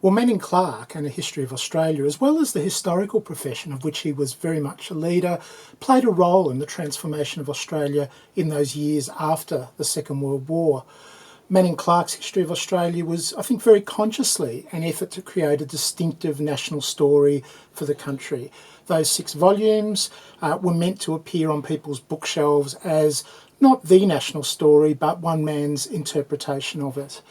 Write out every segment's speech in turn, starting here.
Well, Manning Clark and A History of Australia, as well as the historical profession of which he was very much a leader, played a role in the transformation of Australia in those years after the Second World War. Manning Clark's History of Australia was, I think, very consciously an effort to create a distinctive national story for the country. Those 6 volumes were meant to appear on people's bookshelves as not the national story, but one man's interpretation of it.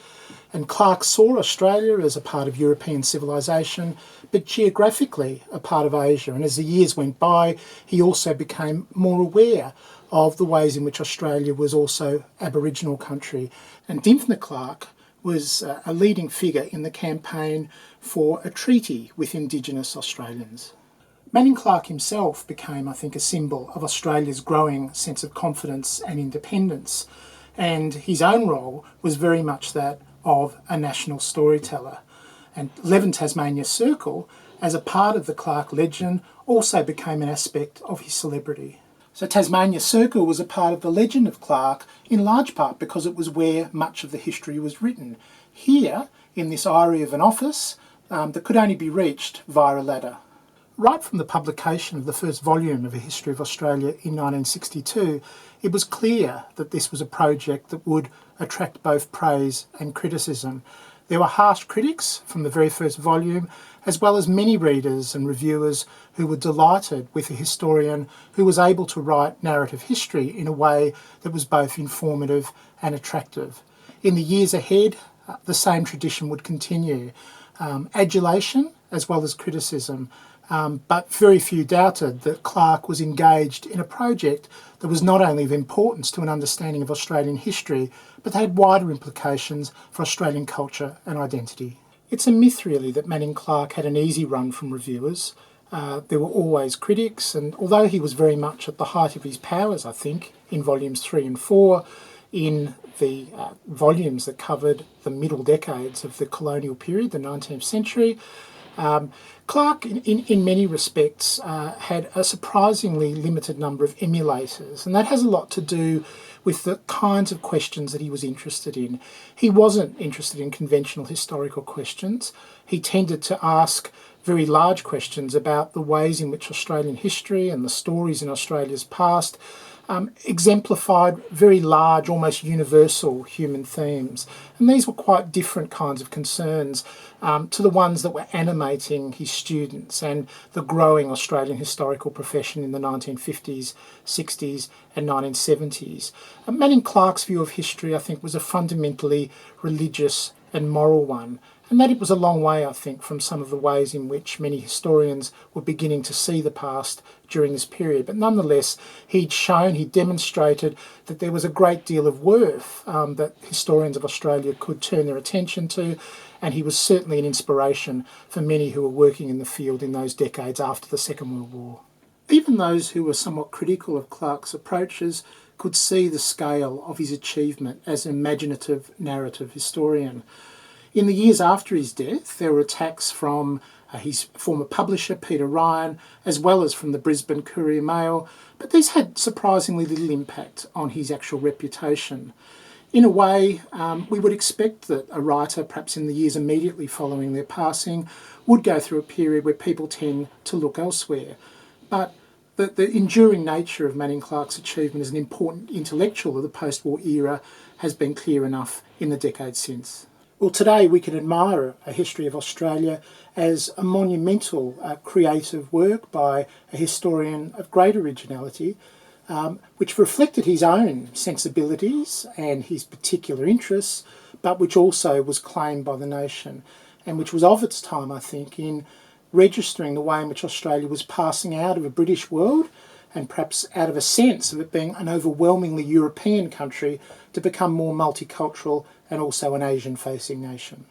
And Clark saw Australia as a part of European civilisation, but geographically a part of Asia. And as the years went by, he also became more aware of the ways in which Australia was also Aboriginal country. And Dymphna Clark was a leading figure in the campaign for a treaty with Indigenous Australians. Manning Clark himself became, I think, a symbol of Australia's growing sense of confidence and independence. And his own role was very much that of a national storyteller. And Leven Tasmania Circle, as a part of the Clark legend, also became an aspect of his celebrity. So Tasmania Circle was a part of the legend of Clark, in large part because it was where much of the history was written. Here, in this eyrie of an office that could only be reached via a ladder. Right from the publication of the first volume of A History of Australia in 1962, it was clear that this was a project that would attract both praise and criticism. There were harsh critics from the very first volume, as well as many readers and reviewers who were delighted with a historian who was able to write narrative history in a way that was both informative and attractive. In the years ahead, the same tradition would continue. Adulation as well as criticism. But very few doubted that Clark was engaged in a project that was not only of importance to an understanding of Australian history, but had wider implications for Australian culture and identity. It's a myth, really, that Manning Clark had an easy run from reviewers. There were always critics, and although he was very much at the height of his powers, I think, in volumes 3 and 4, in the volumes that covered the middle decades of the colonial period, the 19th century, Clark, in many respects, had a surprisingly limited number of emulators, and that has a lot to do with the kinds of questions that he was interested in. He wasn't interested in conventional historical questions. He tended to ask very large questions about the ways in which Australian history and the stories in Australia's past exemplified very large, almost universal human themes. And these were quite different kinds of concerns to the ones that were animating his students and the growing Australian historical profession in the 1950s, 60s and 1970s. Manning Clark's view of history, I think, was a fundamentally religious and moral one. And that it was a long way, I think, from some of the ways in which many historians were beginning to see the past during this period. But nonetheless, he'd demonstrated that there was a great deal of worth that historians of Australia could turn their attention to, and he was certainly an inspiration for many who were working in the field in those decades after the Second World War. Even those who were somewhat critical of Clark's approaches could see the scale of his achievement as an imaginative narrative historian. In the years after his death, there were attacks from his former publisher, Peter Ryan, as well as from the Brisbane Courier Mail, but these had surprisingly little impact on his actual reputation. In a way, we would expect that a writer, perhaps in the years immediately following their passing, would go through a period where people tend to look elsewhere. But the enduring nature of Manning Clark's achievement as an important intellectual of the post-war era has been clear enough in the decades since. Well, today we can admire A History of Australia as a monumental creative work by a historian of great originality, which reflected his own sensibilities and his particular interests, but which also was claimed by the nation, and which was of its time, I think, in registering the way in which Australia was passing out of a British world and perhaps out of a sense of it being an overwhelmingly European country to become more multicultural and also an Asian-facing nation.